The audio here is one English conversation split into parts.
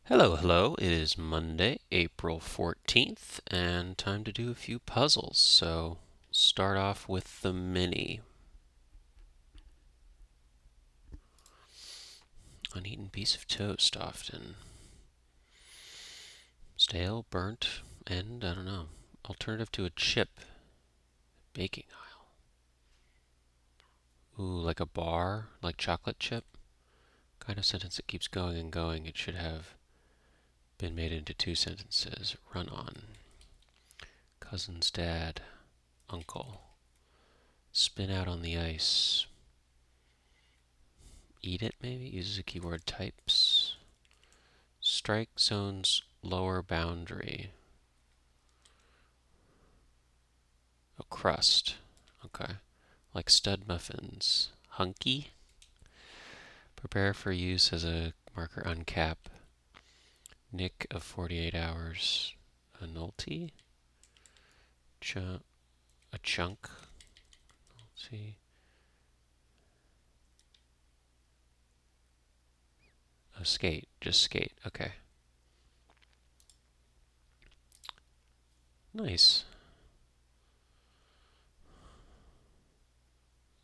Hello, hello. It is Monday, April 14th, and time to do a few puzzles. So, start off with the mini. Uneaten piece of toast often. Stale, burnt, and I don't know. Alternative to a chip. Baking aisle. Ooh, like a bar, like chocolate chip. Kind of sentence that keeps going and going. It should have been made into two sentences. Run on. Cousin's dad. Uncle. Spin out on the ice. Eat it, maybe? Uses a keyword types. Strike zone's lower boundary. Oh, crust. Okay. Like stud muffins. Hunky. Prepare for use as a marker on cap. Nick of 48 hours. A nullity. A chunk. Let's see. A skate. Just skate. Okay. Nice.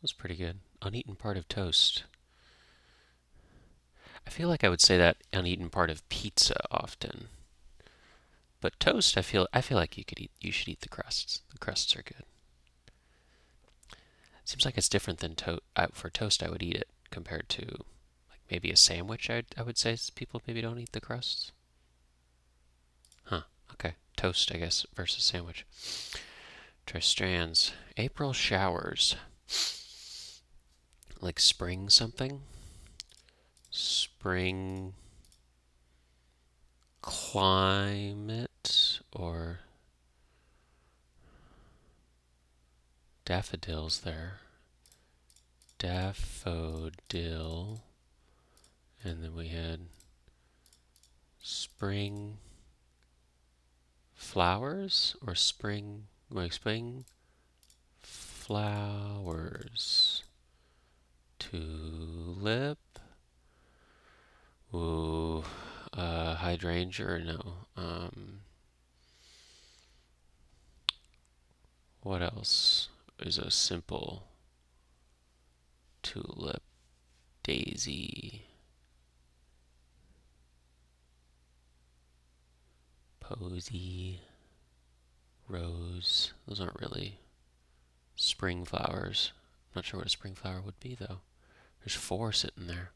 That's pretty good. Uneaten part of toast. I feel like I would say that uneaten part of pizza often. But toast, I feel like you should eat the crusts. The crusts are good. Seems like it's different than for toast. I would eat it compared to like maybe a sandwich. I would say people maybe don't eat the crusts. Huh. Okay. Toast, I guess, versus sandwich. Try strands. April showers. Like spring something. Spring climate or daffodils there. Daffodil. And then we had spring flowers or spring flowers. Tulip. Ooh, hydrangea or no? What else is a simple tulip? Daisy. Posy. Rose. Those aren't really spring flowers. I'm not sure what a spring flower would be though. There's four sitting there.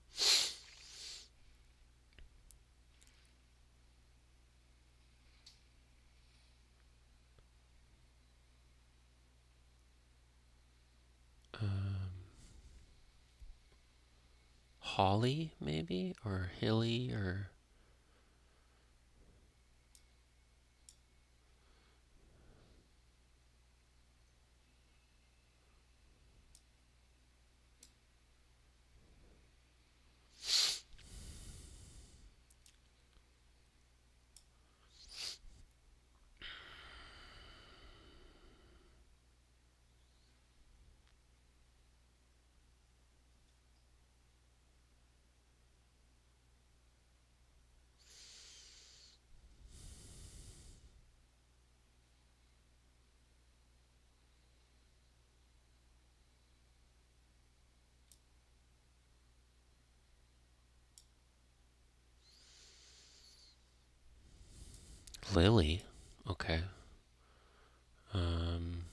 Um, Holly, maybe? Or hilly, or. Lily? Okay. Um,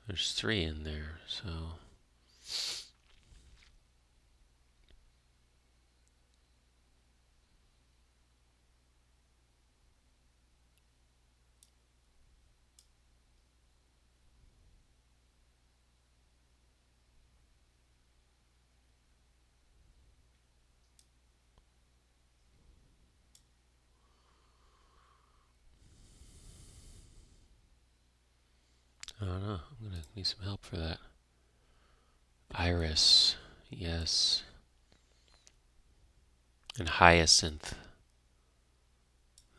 there's three in there, so. I don't know. I'm gonna need some help for that. Iris. Yes. And hyacinth.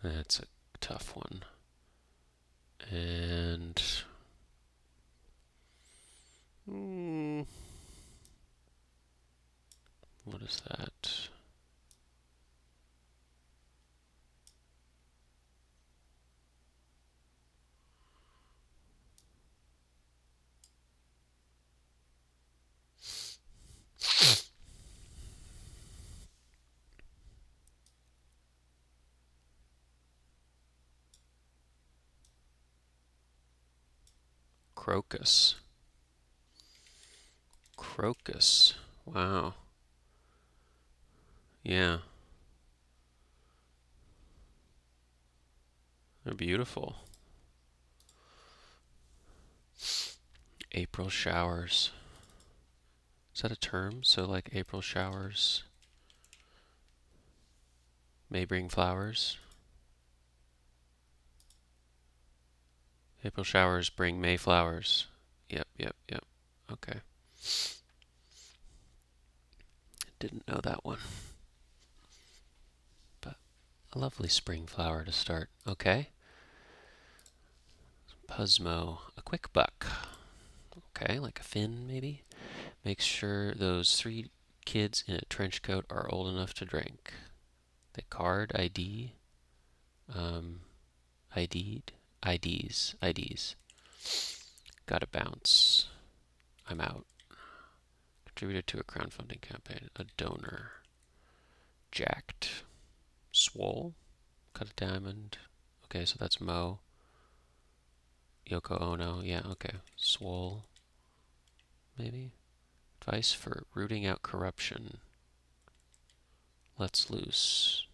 That's a tough one. And. Mm, What is that? Crocus. Crocus. Wow. Yeah. They're beautiful. April showers. Is that a term? So like April showers may bring flowers. April showers bring May flowers. Yep, yep, yep. Okay. Didn't know that one. But a lovely spring flower to start. Okay. Pusmo. A quick buck. Okay, like a fin maybe. Makes sure those 3 kids in a trench coat are old enough to drink. The card ID. ID'd. IDs. Gotta bounce. I'm out. Contributed to a crowdfunding campaign. A donor. Jacked. Swole. Cut a diamond. Okay, so that's Mo. Yoko Ono. Yeah, okay. Swole. Maybe. Advice for rooting out corruption. Let's loose.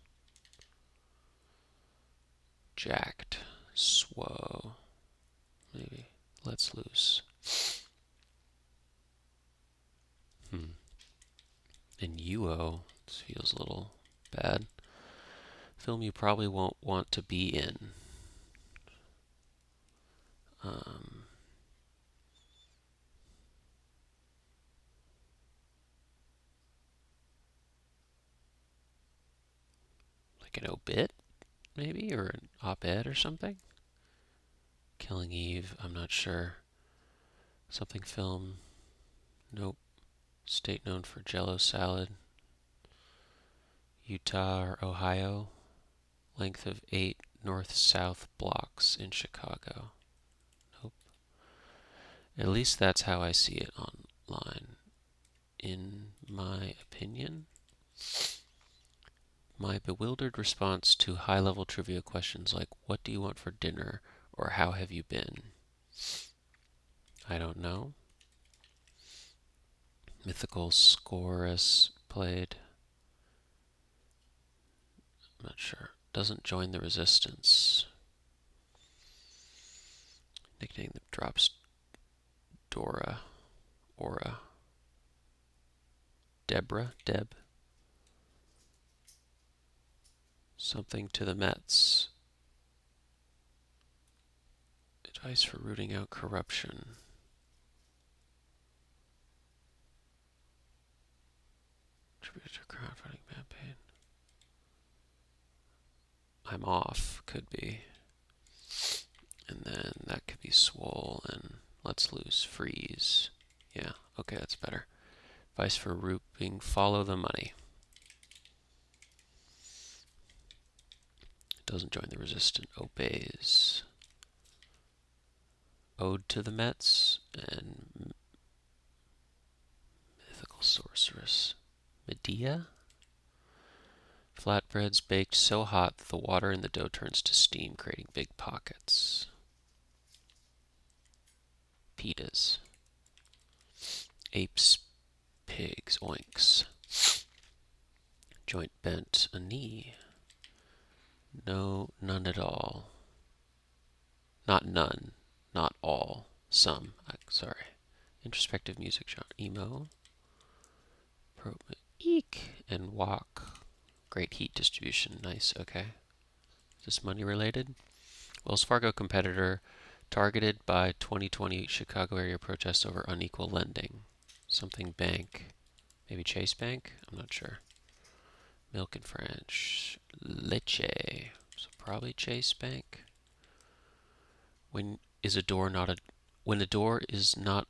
Jacked. Swow. Maybe. Let's loose. And UO. This feels a little bad. Film you probably won't want to be in. Like an obit, maybe? Or an op-ed or something? Killing Eve, I'm not sure. Something film. Nope. State known for Jello salad. Utah or Ohio. Length of 8 north-south blocks in Chicago. Nope. At least that's how I see it online. In my opinion, my bewildered response to high-level trivia questions like, what do you want for dinner? Or how have you been? I don't know. Mythical Scorus played. I'm not sure. Doesn't join the resistance. Nickname that drops Dora. Aura. Deborah. Deb. Something to the Mets. Advice for rooting out corruption. Tribute to crowdfunding campaign. I'm off, could be. And then that could be swole and let's lose, freeze. Yeah, okay, that's better. Advice for rooting, follow the money. Doesn't join the resistant, obeys. Ode to the Mets and mythical sorceress. Medea? Flatbreads baked so hot that the water in the dough turns to steam, creating big pockets. Pitas. Apes, pigs, oinks. Joint bent, a knee. No, none at all. Not none, not all, some. Sorry. Introspective music genre. Emo. Eek. And walk. Great heat distribution. Nice, okay. Is this money related? Wells Fargo competitor targeted by 2020 Chicago area protests over unequal lending. Something bank. Maybe Chase Bank? I'm not sure. Milk in French. Leche. So probably Chase Bank. When is a door not a... When a door is not...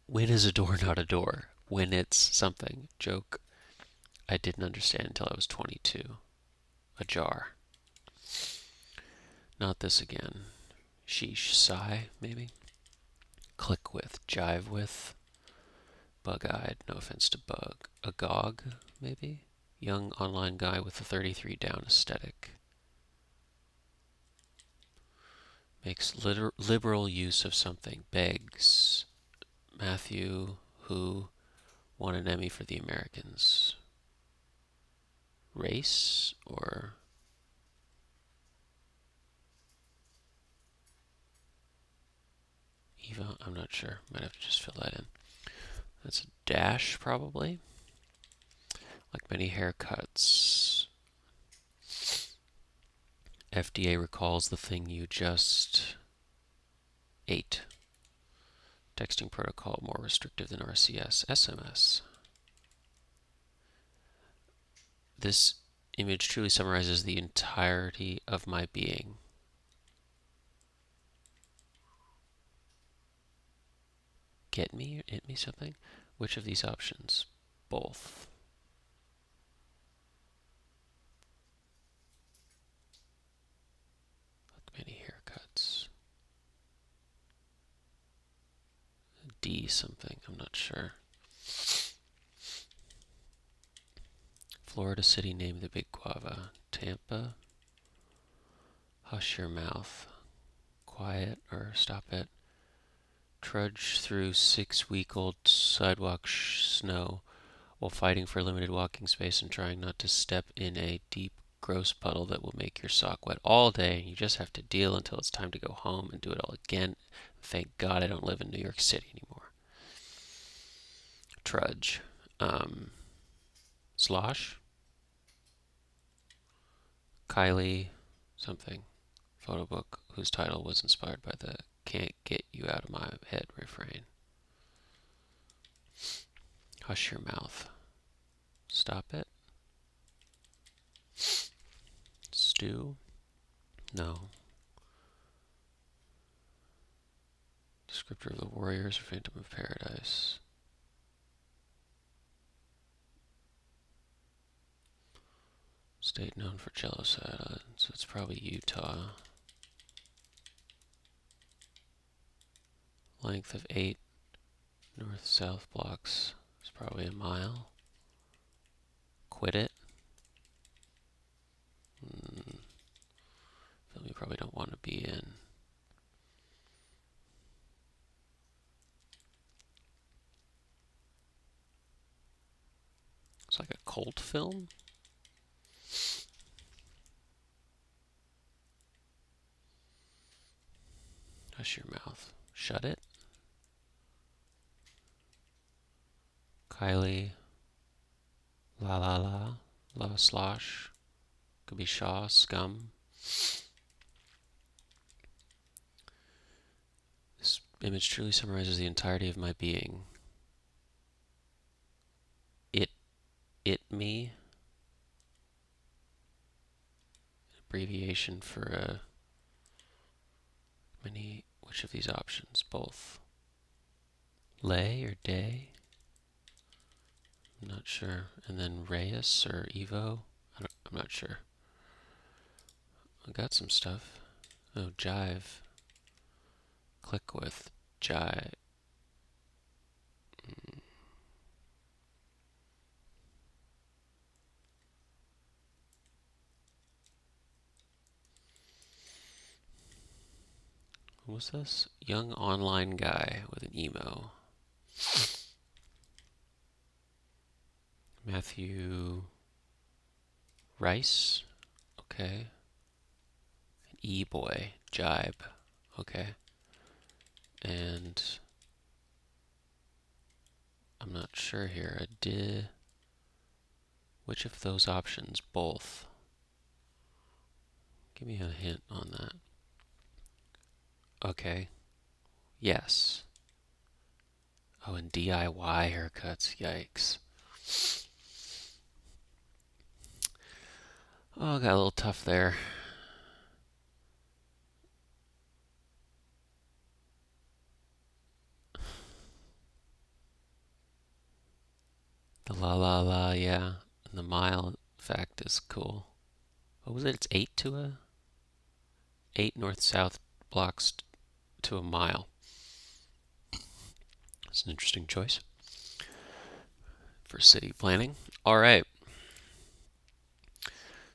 When is a door not a door? When it's something. Joke. I didn't understand until I was 22. A jar. Not this again. Sheesh, sigh, maybe. Click with, jive with. Bug-eyed, no offense to bug. Agog, maybe? Young online guy with a 33 down aesthetic. Makes liberal use of something. Begs. Matthew, who won an Emmy for The Americans. Race or Eva? I'm not sure. Might have to just fill that in. That's a dash, probably. Like many haircuts. FDA recalls the thing you just ate. Texting protocol more restrictive than RCS. SMS. This image truly summarizes the entirety of my being. Get me? Hit me something? Which of these options? Both. Like many haircuts. D something, I'm not sure. Florida city named the Big Guava. Tampa. Hush your mouth. Quiet or stop it. Trudge through 6-week-old sidewalk snow while fighting for limited walking space and trying not to step in a deep, gross puddle that will make your sock wet all day, and you just have to deal until it's time to go home and do it all again. Thank God I don't live in New York City anymore. Trudge. Slosh. Kylie something. Photo book whose title was inspired by the "Can't Get You Out of My Head" refrain. Hush your mouth. Stop it. Stew. No. Descriptor of the Warriors or Phantom of Paradise. State known for Jello salad, so it's probably Utah. Length of 8 north-south blocks is probably a mile. Quit it. Film you probably don't want to be in. It's like a cult film. Hush your mouth. Shut it. Kylie. La la la. La slosh. Could be Shaw. Scum. This image truly summarizes the entirety of my being. It me. Abbreviation for which of these options? Both. Lay or day? I'm not sure. And then Reyes or Evo? I'm not sure. I got some stuff. Oh, jive. Click with jive. Who was this? Young online guy with an emo. Matthew Rice. Okay. An E-boy. Jibe. Okay. And I'm not sure here. A did. Which of those options? Both. Give me a hint on that. Okay. Yes. Oh, and DIY haircuts. Yikes. Oh, got a little tough there. The la la la, yeah. And the mile fact is cool. What was it? It's 8 north-south blocks to a mile. It's an interesting choice for city planning. All right.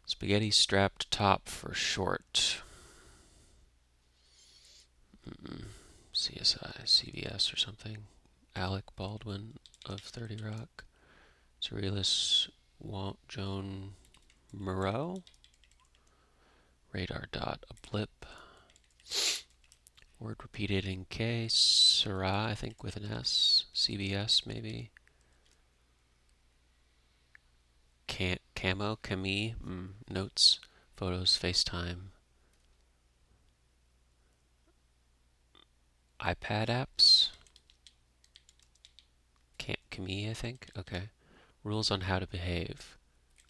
Spaghetti strapped top for short. CSI, CBS or something. Alec Baldwin of 30 Rock. Surrealist Joan Moreau. Radar dot a blip. Word repeated in K. Sarah, I think with an S. CBS maybe. Camo, Camille, notes, photos, FaceTime. iPad apps. Camille, I think. Okay. Rules on how to behave.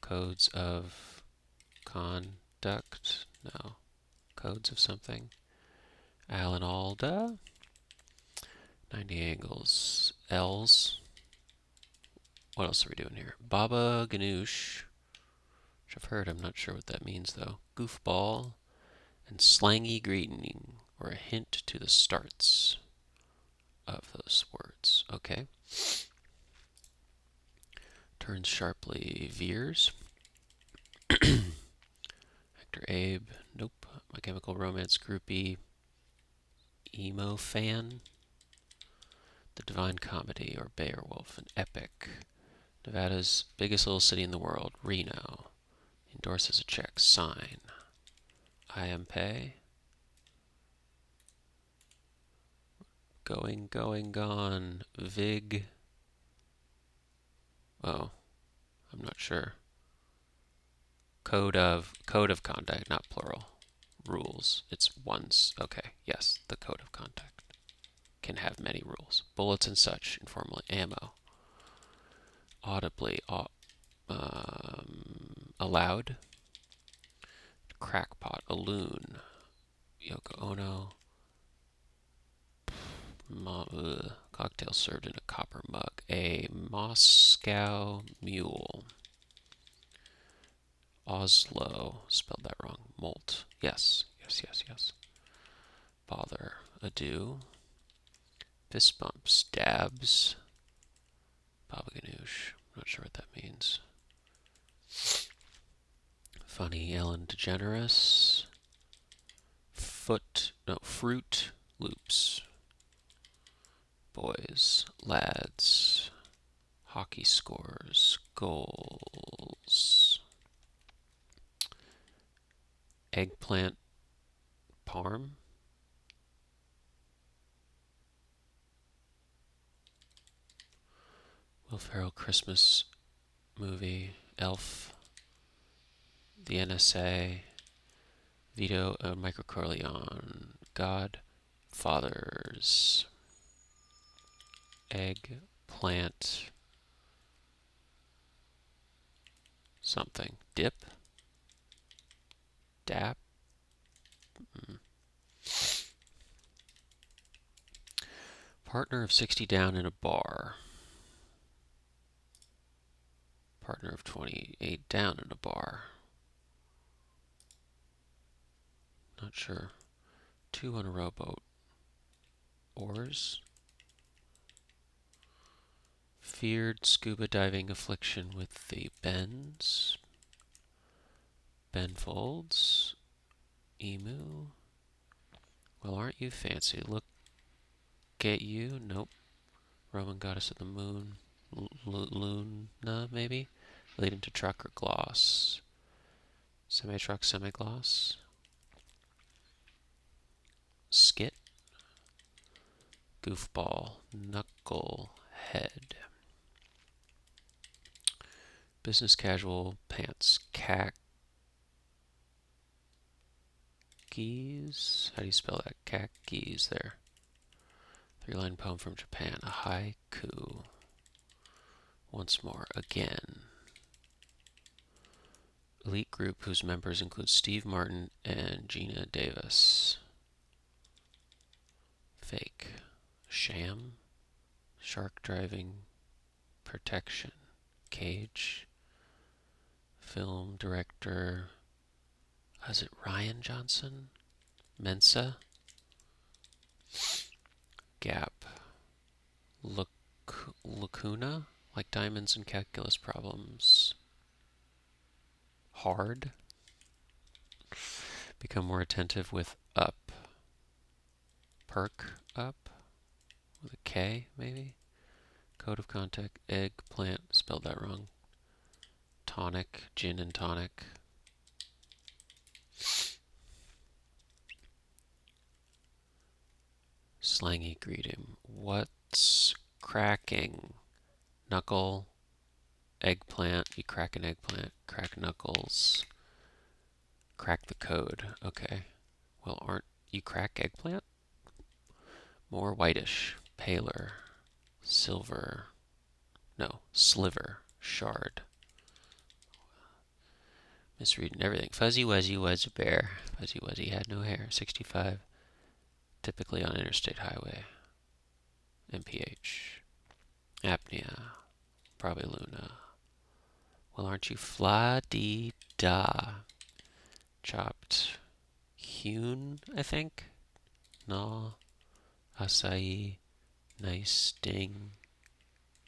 Codes of conduct. No. Codes of something. Alan Alda. 90 angles. L's. What else are we doing here? Baba Ganoush. Which I've heard. I'm not sure what that means though. Goofball. And slangy greeting. Or a hint to the starts of those words. Okay. Turns sharply. Veers. Actor Abe. Nope. My Chemical Romance groupie. Emo fan. The Divine Comedy or Beowulf. An epic. Nevada's biggest little city in the world. Reno. Endorses a check. Sign. I am pay. Going, gone. Vig. Oh, I'm not sure. Code of conduct, not plural. Rules. It's once. Okay, yes, the code of conduct can have many rules. Bullets and such. Informally, ammo. Audibly. Allowed. Crackpot. A loon. Yoko Ono. Cocktail served in a copper mug. A Moscow mule. Oslo. Spelled that wrong. Molt. Yes. Bother. Adieu. Fist bumps. Dabs. Baba Ganoush. Not sure what that means. Funny Ellen DeGeneres. Fruit Loops. Boys, lads, hockey scores, goals. Eggplant parm. Will Ferrell Christmas movie. Elf. The NSA. Vito Michael Corleone. God. Fathers. Eggplant. Something. Dip. Dap. Partner of 60 down in a bar. Partner of 28 down in a bar. Not sure. 2 on a rowboat. Oars. Feared scuba diving affliction with the bends. Benfolds. Emu. Well, aren't you fancy? Look at you. Nope. Roman goddess of the moon. Luna, maybe? Leading to truck or gloss. Semi-truck, semi-gloss. Skit. Goofball. Knucklehead. Business casual pants. Khakis. How do you spell that? Khakis there. 3-line poem from Japan. A haiku. Once more. Again. Elite group whose members include Steve Martin and Gina Davis. Fake. Sham. Shark driving. Protection. Cage. Film director. Is it Ryan Johnson? Mensa? Gap. Lacuna? Like diamonds and calculus problems. Hard. Become more attentive with up. Perk up. With a K, maybe? Code of contact. Eggplant. Spelled that wrong. Tonic. Gin and tonic. Slangy greeting. What's cracking? Knuckle. Eggplant. You crack an eggplant. Crack knuckles. Crack the code. Okay. Well, aren't you crack eggplant? More whitish. Paler. Silver. No. Sliver. Shard. Misreading everything. Fuzzy Wuzzy was a bear. Fuzzy Wuzzy had no hair. 65. Typically on Interstate Highway. MPH. Apnea. Probably Luna. Well, aren't you fla-dee-da? Chopped. Hewn, I think. Gnaw. Acai. Nice sting.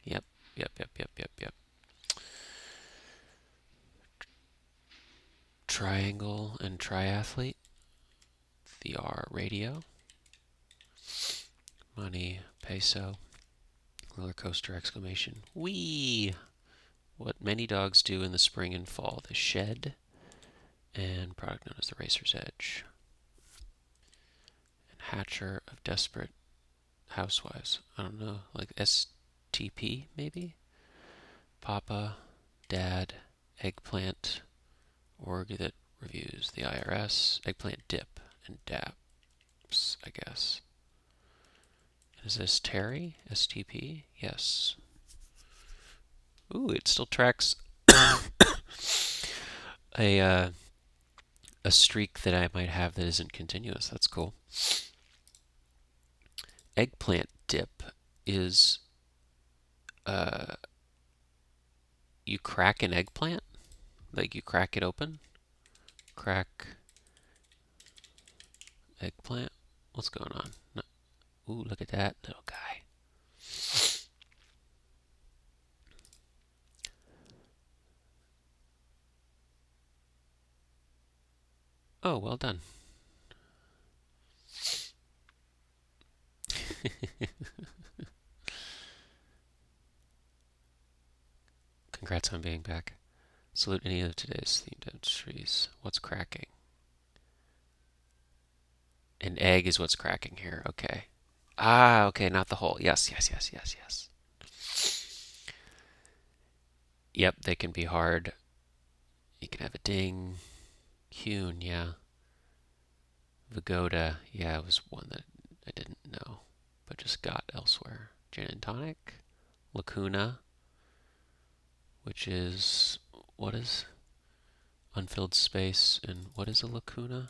Yep. Triangle and triathlete. VR radio. Money. Peso. Roller coaster exclamation. Whee! What many dogs do in the spring and fall. The shed. And product known as the Racer's Edge. And Hatcher of Desperate Housewives. I don't know, like STP maybe? Papa, Dad, Eggplant, org that reviews the IRS, Eggplant Dip, and DAPS, I guess. Is this Terry? STP? Yes. Ooh, it still tracks a streak that I might have that isn't continuous. That's cool. Eggplant dip is you crack an eggplant? Like you crack it open? Crack eggplant? What's going on? No. Ooh, look at that little guy. Oh, well done. Congrats on being back. Salute any of today's themed entries. What's cracking? An egg is what's cracking here. Okay. Ah, okay, not the whole. Yes. Yep, they can be hard. You can have a ding. Hewn, yeah. Vigoda, yeah, it was one that I didn't know, but just got elsewhere. Gin and tonic. Lacuna, which is, what is unfilled space, and what is a lacuna?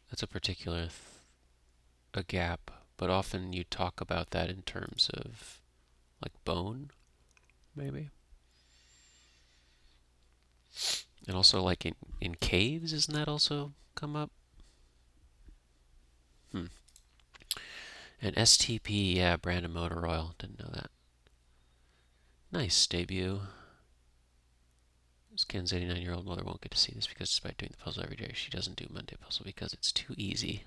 That's a particular, a gap, but often you talk about that in terms of, like, bone, maybe? And also, like, in caves, isn't that also come up? And STP, yeah, Brandon Motor Oil, didn't know that. Nice debut. Ken's 89-year-old mother won't get to see this because despite doing the puzzle every day, she doesn't do Monday puzzle because it's too easy.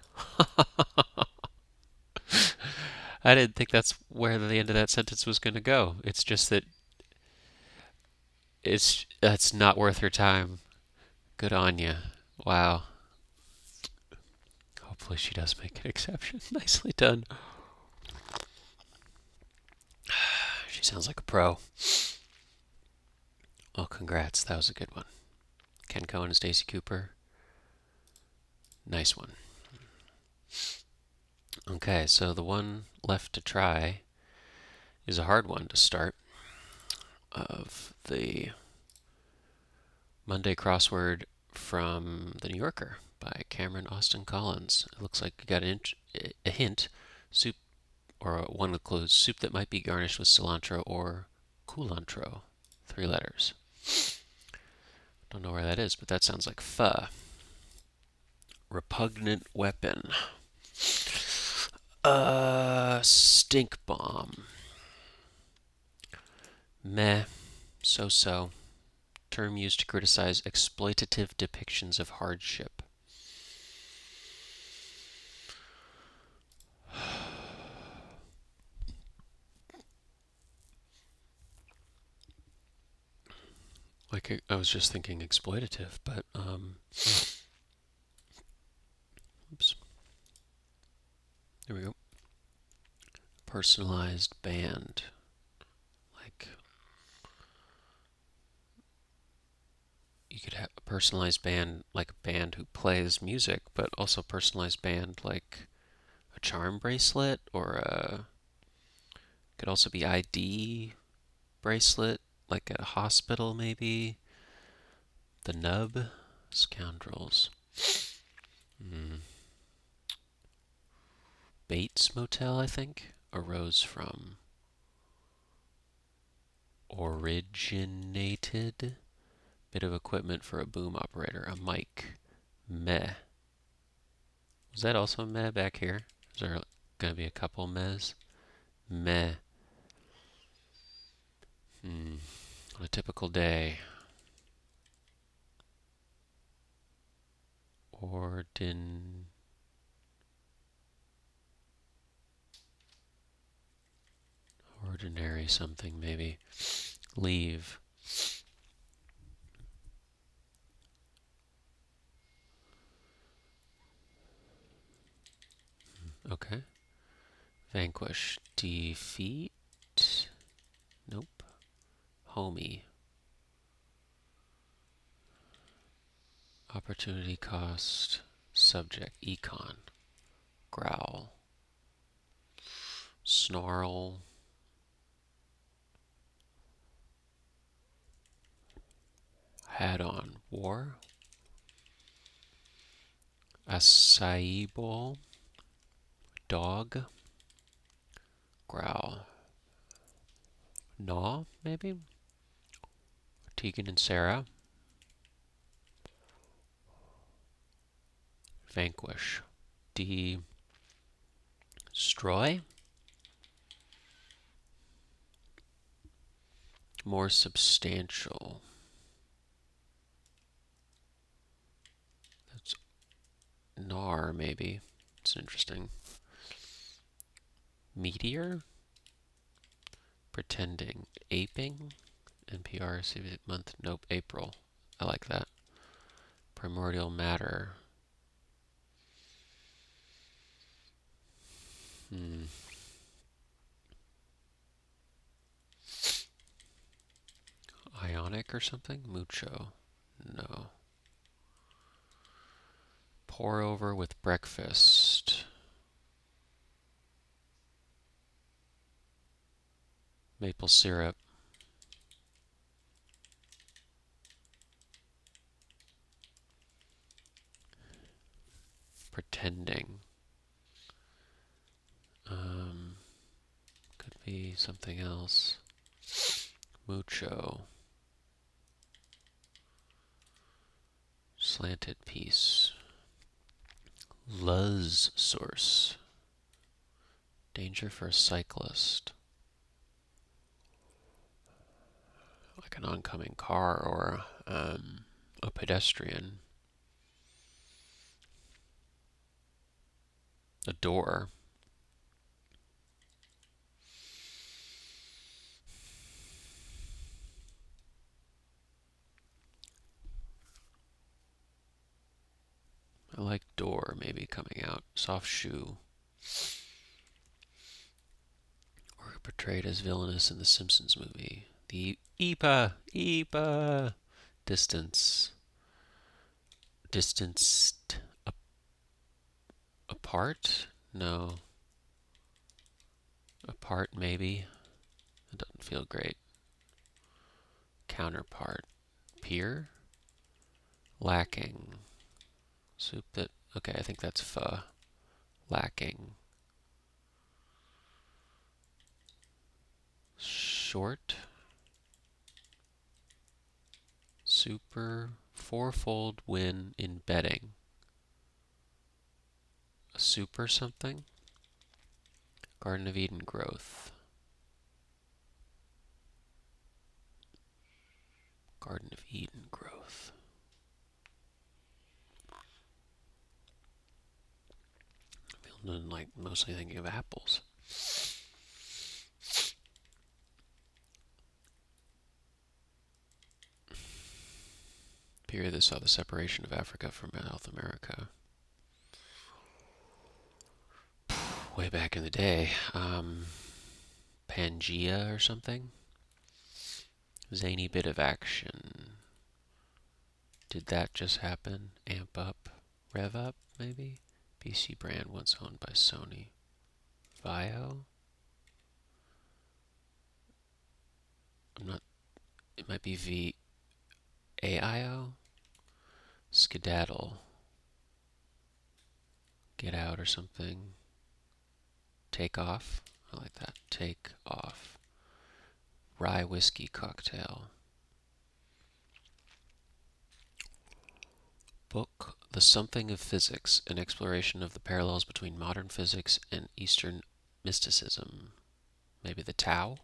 I didn't think that's where the end of that sentence was going to go. It's just that that's not worth her time. Good on you. Wow. Hopefully she does make an exception. Nicely done. She sounds like a pro. Well, congrats. That was a good one. Ken Cohen and Stacy Cooper. Nice one. Okay, so the one left to try is a hard one to start of the Monday crossword from The New Yorker by Cameron Austin Collins. It looks like you got a hint, soup, or one with clues, soup that might be garnished with cilantro or culantro, 3 letters. Don't know where that is, but that sounds like pho. Repugnant weapon. Stink bomb. Meh. So-so. Term used to criticize exploitative depictions of hardship. Like I was just thinking exploitative, but oops. There we go. Personalized band. Like you could have a personalized band like a band who plays music, but also personalized band like a charm bracelet or a could also be ID bracelet like a hospital maybe. The nub scoundrels. Mm. Bates Motel, I think, arose from originated. Bit of equipment for a boom operator, a mic. Meh. Was that also meh back here? Is there going to be a couple mehs? Meh. On a typical day. Ordinary something maybe. Leave. Okay. Vanquish. Defeat. Nope. Homie. Opportunity cost. Subject. Econ. Growl. Snarl. Had on. War. Acai bowl. Dog. Growl. Gnaw, maybe? Tegan and Sarah. Vanquish. Destroy. More substantial. That's Gnar, maybe. It's interesting. Meteor. Pretending. Aping. NPR month. Nope. April. I like that. Primordial matter. Ionic or something? Mucho. No. Pour over with breakfast. Maple syrup. Pretending. Could be something else. Mucho. Slanted piece. Luz source. Danger for a cyclist. Like an oncoming car or a pedestrian. A door. I like door maybe coming out. Soft shoe. Or portrayed as villainous in the Simpsons movie. The Ipa. Distance. Distanced. Apart? No. Apart maybe. It doesn't feel great. Counterpart. Peer? Lacking. Soup that. Okay, I think that's pho. Lacking. Short. Super fourfold win in betting. A super something? Garden of Eden growth. Garden of Eden growth. I'm feeling like mostly thinking of apples. Period that saw the separation of Africa from South America. Way back in the day. Pangea or something? Zany bit of action. Did that just happen? Amp up? Rev up, maybe? PC brand once owned by Sony. Vio? I'm not... It might be VAIO? Skedaddle. Get out or something. Take off? I like that. Take off. Rye whiskey cocktail. Book The Something of Physics, an exploration of the parallels between modern physics and Eastern mysticism. Maybe the Tao?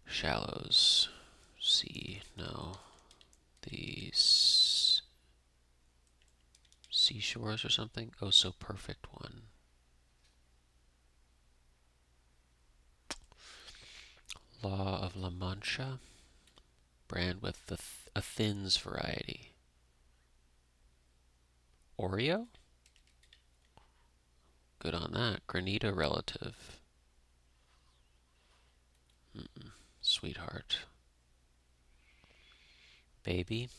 Shallows. Sea. No. The seashores or something? Oh, so perfect one. Law of La Mancha. Brand with a thins variety. Oreo? Good on that. Granita relative. Sweetheart. Baby.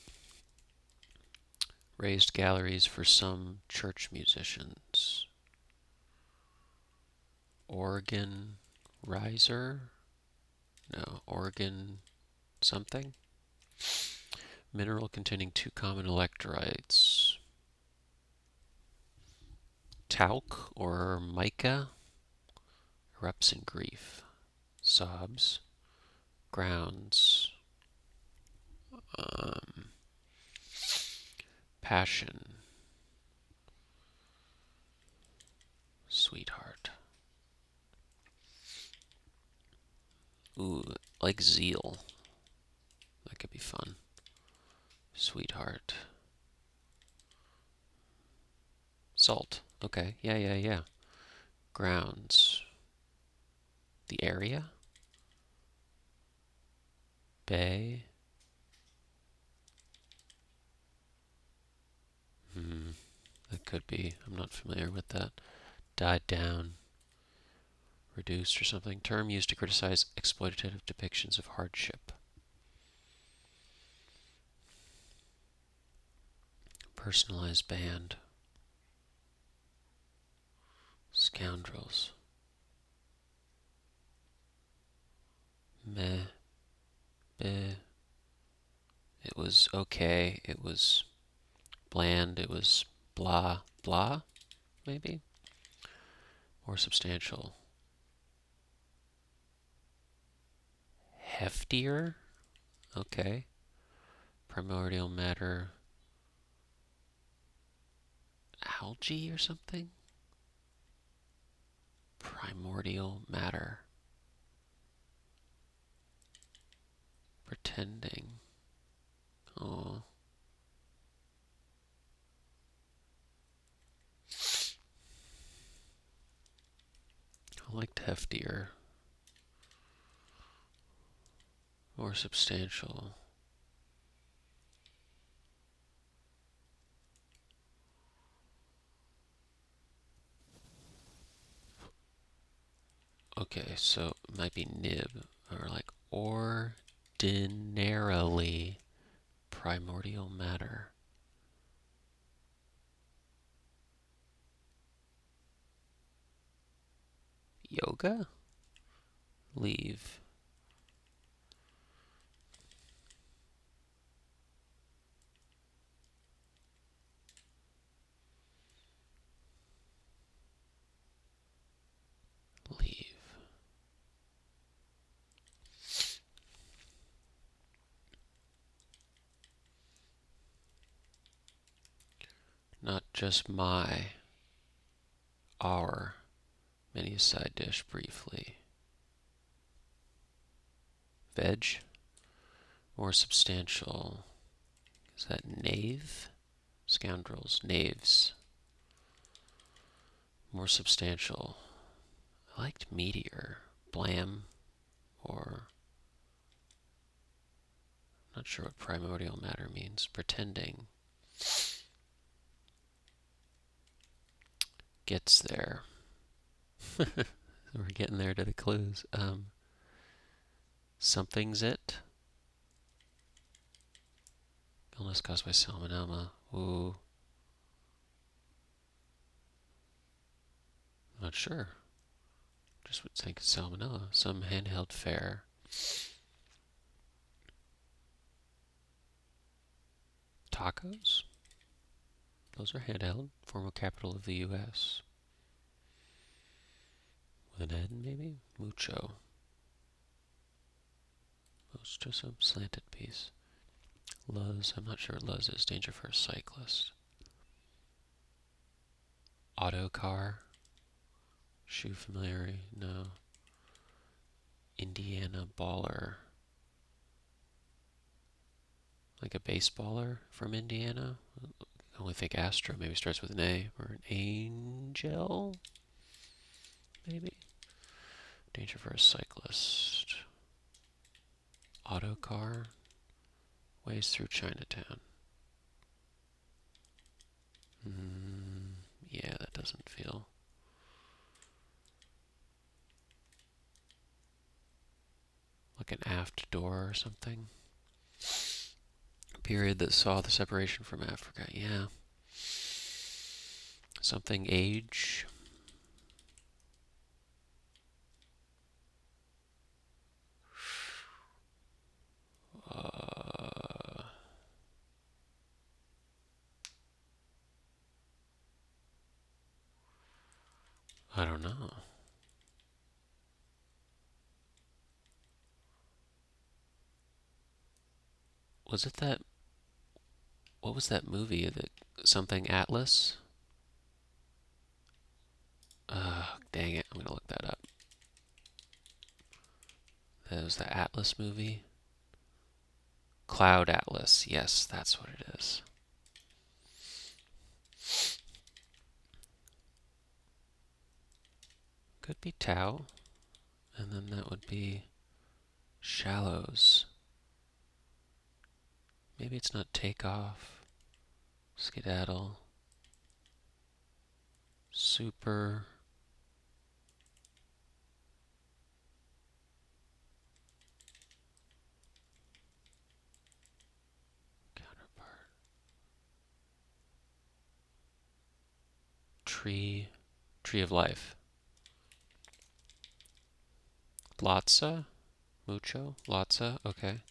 Raised galleries for some church musicians. Organ riser? No, organ something? Mineral containing 2 common electrolytes. Talc or mica? Erupts in grief. Sobs. Grounds. Passion. Sweetheart. Ooh, like zeal. That could be fun. Sweetheart. Salt. Okay, yeah. Grounds. The area? Bay? That could be. I'm not familiar with that. Died down. Reduced or something. Term used to criticize exploitative depictions of hardship. Personalized band. Scoundrels. Meh. Bleh. It was okay. It was bland. It was blah. Blah? Maybe? More substantial. Heftier? Okay. Primordial matter. Algae or something? Primordial matter. Pretending. Oh. I liked heftier. More substantial. Okay, so it might be nib, or like ordinarily primordial matter. Yoga? Leave. Leave. just our menu side dish briefly. Veg, more substantial. Is that knave? Scoundrels, knaves. More substantial. I liked meteor, blam, or I'm not sure what primordial matter means. Pretending. Gets there. We're getting there to the clues. Something's it. Illness caused by salmonella. Ooh. Not sure. Just would think salmonella. Some handheld fare. Tacos? Those are handheld. Former capital of the U.S. With an N, maybe? Mucho. Oh, it's just a slanted piece. Luz. I'm not sure what Luz is. Danger for a cyclist. Auto car. Shoe familiarity? No. Indiana baller. Like a baseballer from Indiana? I only think Astro maybe starts with an A. Or an angel? Maybe? Danger for a cyclist. Auto car. Ways through Chinatown. Yeah, that doesn't feel... like an aft door or something. Period that saw the separation from Africa. Yeah. Something age. I don't know. Was it that... what was that movie? That something Atlas? Dang it. I'm going to look that up. That was the Atlas movie. Cloud Atlas. Yes, that's what it is. Could be Tau. And then that would be Shallows. Maybe it's not Takeoff. Skedaddle. Super. Counterpart. Tree. Tree of Life. Lotsa? Mucho? Lotsa? Okay.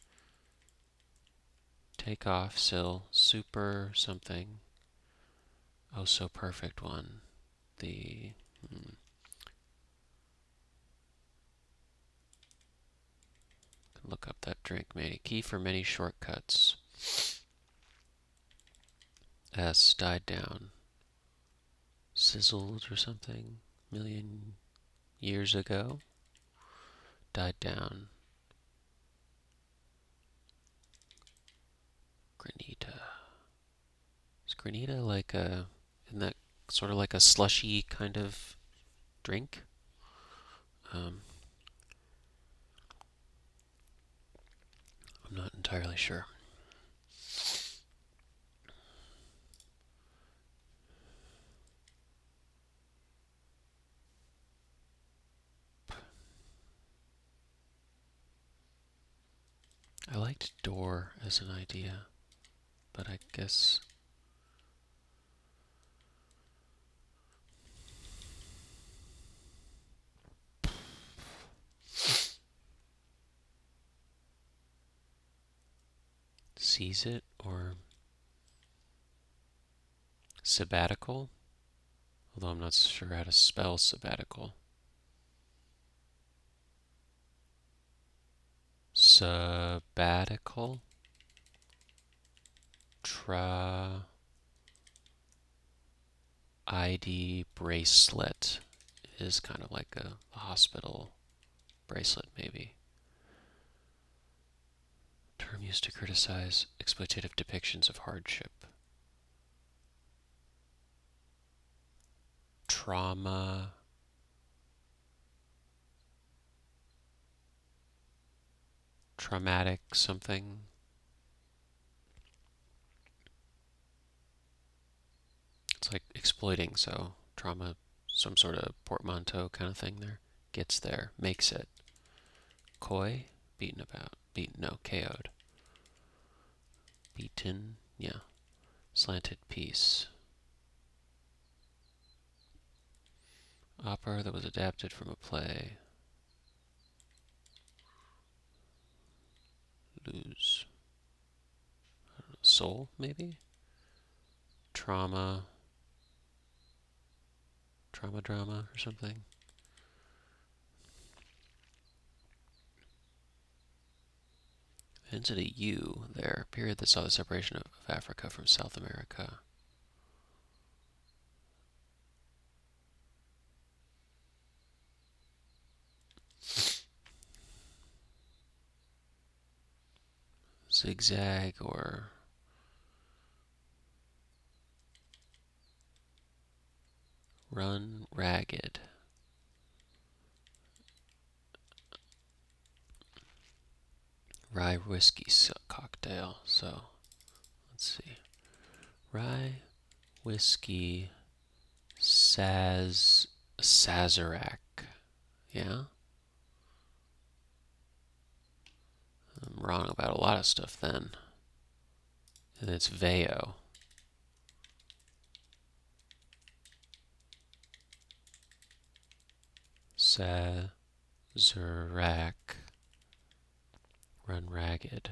Takeoff, Sill, Super something. Oh, so perfect one. The... look up that drink. Key for many shortcuts. S died down. Sizzled or something. Million years ago. Died down. Granita. Is Granita like a... isn't that sort of like a slushy kind of drink? I'm not entirely sure. I liked door as an idea, but I guess... seize it or sabbatical, although I'm not sure how to spell sabbatical. Sabbatical. ID bracelet is kind of like a hospital bracelet, maybe. Term used to criticize exploitative depictions of hardship. Trauma. Traumatic something. It's like exploiting, so trauma, some sort of portmanteau kind of thing there. Gets there, makes it. Coy, beaten about. Beaten, no, KO'd. Beaten, yeah. Slanted piece. Opera that was adapted from a play. Lose. I don't know, soul, maybe? Trauma. Trauma drama or something. Ends at a U there. Period that saw the separation of Africa from South America. Zigzag or run ragged. Rye whiskey cocktail. So let's see. Rye whiskey Sazerac. Yeah? I'm wrong about a lot of stuff then. And it's Veo. Sazerac. Run ragged.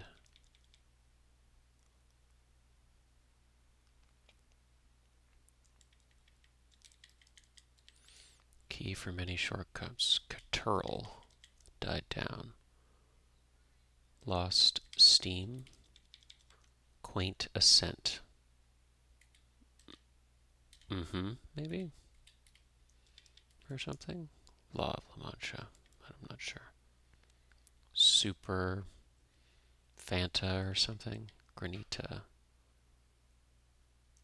Key for many shortcuts. Caturl. Died down. Lost steam. Quaint ascent. Maybe? Or something? Law of La Mancha. I'm not sure. Super Fanta or something? Granita.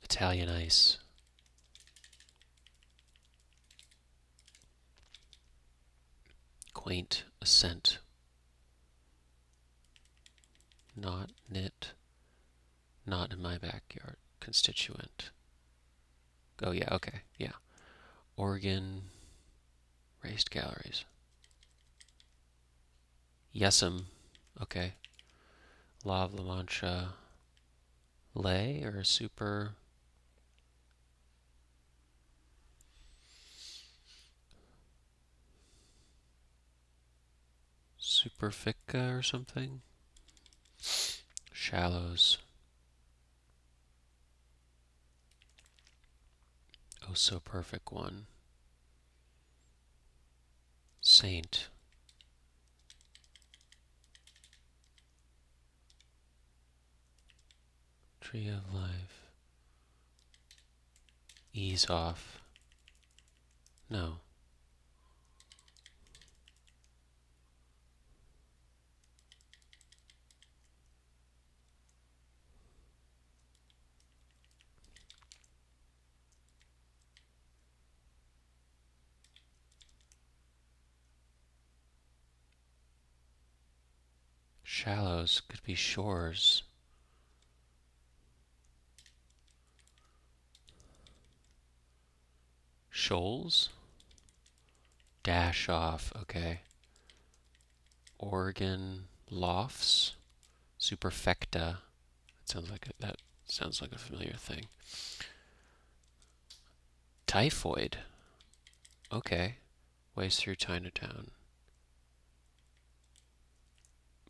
Italian ice. Quaint ascent. Not knit. Not in my backyard. Constituent. Oh, yeah, okay, yeah. Oregon. Raised galleries. Yesem. Okay. Law of La Mancha. Lay or super. Superfica or something? Shallows. Oh, so perfect one. Saint. Tree of life. Ease off. No. Shallows could be shores. Shoals? Dash off, okay. Oregon lofts. Superfecta. That sounds like a familiar thing. Typhoid. Okay. Ways through Chinatown.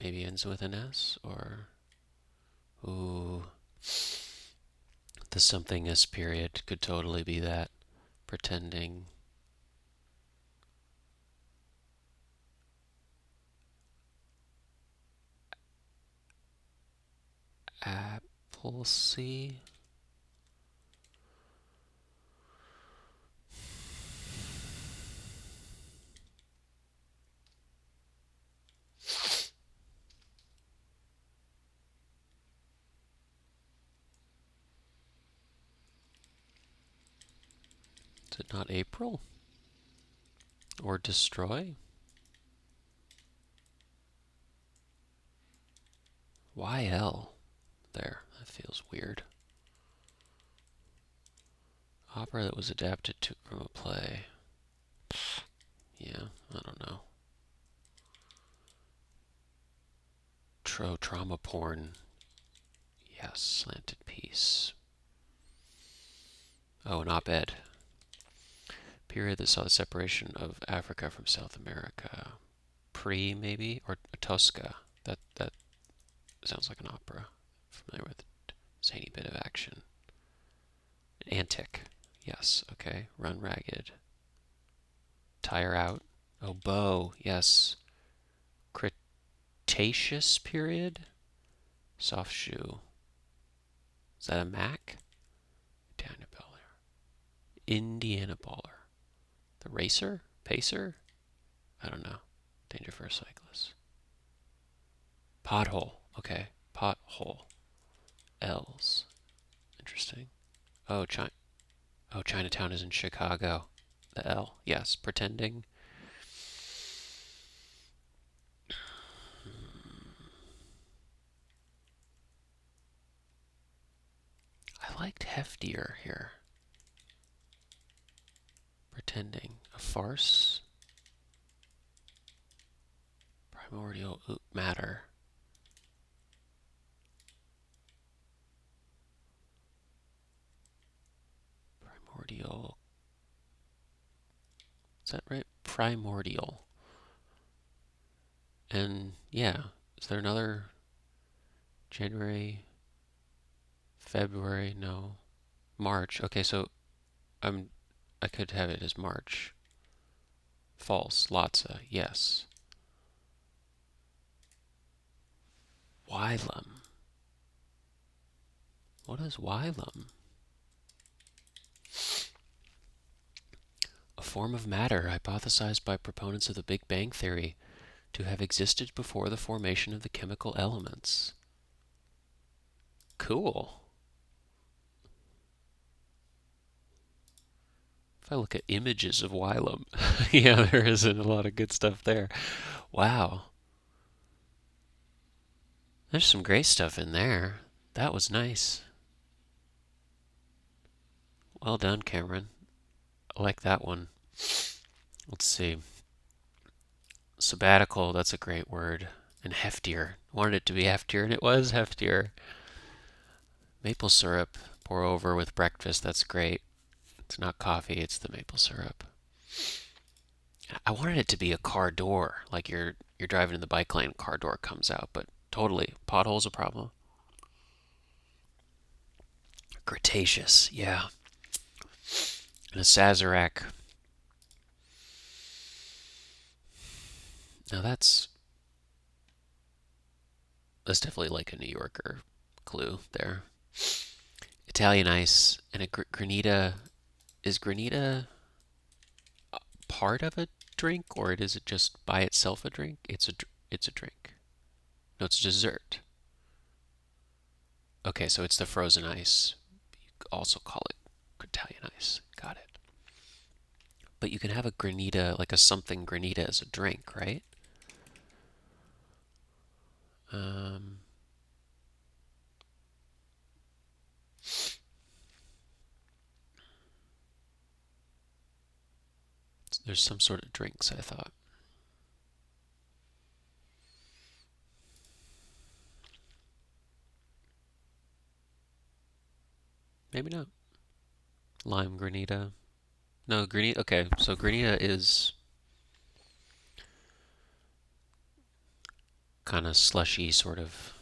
Maybe ends with an S or ooh. The something S period could totally be that. Pretending. Appleseed. it not April? Or destroy? YL. There, that feels weird. Opera that was adapted from a play. Yeah, I don't know. Trauma porn. Yes, slanted piece. Oh, an op-ed. Period that saw the separation of Africa from South America. Maybe? Or Tosca. That sounds like an opera. Familiar with it. Zany bit of action. Antic. Yes, okay. Run ragged. Tire out. Oh, bow. Yes. Cretaceous period. Soft shoe. Is that a Mac? Indiana Baller. Indiana Baller. The racer? Pacer? I don't know. Danger for a cyclist. Pothole. Okay. Pothole. L's. Interesting. Oh, Chinatown is in Chicago. The L. Yes. Pretending. I liked heftier here. Pretending. A farce. Primordial matter. Primordial. Is that right? Primordial. And yeah, is there another January, February? No. March. Okay, so I could have it as March. False. Lotsa. Yes. Wilum. What is Wilum? A form of matter hypothesized by proponents of the Big Bang Theory to have existed before the formation of the chemical elements. Cool. If I look at images of Wilum, yeah, there isn't a lot of good stuff there. Wow. There's some great stuff in there. That was nice. Well done, Cameron. I like that one. Let's see. Sabbatical, that's a great word. And heftier. Wanted it to be heftier, and it was heftier. Maple syrup, pour over with breakfast, that's great. It's not coffee, it's the maple syrup. I wanted it to be a car door, like you're driving in the bike lane, car door comes out, but totally, pothole's a problem. Cretaceous, yeah. And a Sazerac. Now that's definitely like a New Yorker clue there. Italian ice and a granita. Is granita part of a drink, or is it just by itself a drink? It's a drink. No, it's dessert. Okay, so it's the frozen ice. You could also call it Italian ice. Got it. But you can have a granita, like a something granita, as a drink, right? Um, there's some sort of drinks, I thought. Maybe not. Lime granita. No, granita. Okay, so granita is kind of slushy, sort of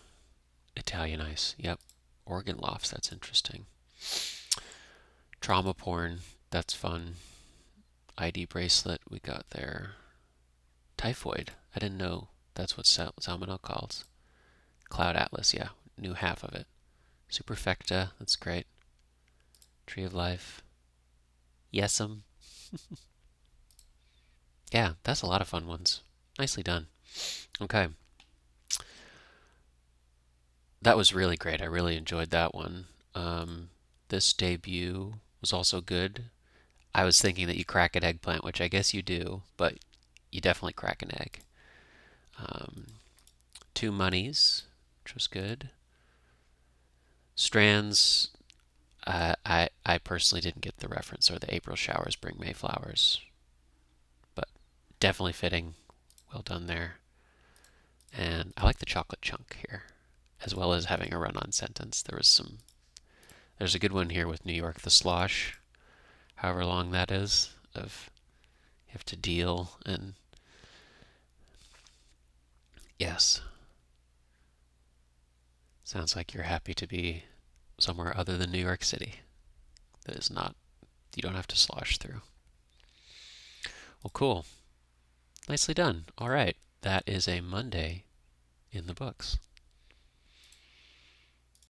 Italian ice. Yep. Organ lofts, that's interesting. Trauma porn, that's fun. ID bracelet, we got there. Typhoid, I didn't know that's what salmonella calls. Cloud Atlas, yeah, knew half of it. Superfecta, that's great. Tree of Life. Yes'm. Yeah, that's a lot of fun ones. Nicely done. Okay. That was really great. I really enjoyed that one. This debut was also good. I was thinking that you crack an eggplant, which I guess you do, but you definitely crack an egg. Um, Two monies, which was good. Strands, I personally didn't get the reference, or the April showers bring May flowers, but definitely fitting. Well done there. And I like the chocolate chunk here, as well as having a run-on sentence. There's a good one here with New York, the slosh, however long that is, of you have to deal, and yes, sounds like you're happy to be somewhere other than New York City. That is not, you don't have to slosh through. Well, cool. Nicely done. All right. That is a Monday in the books.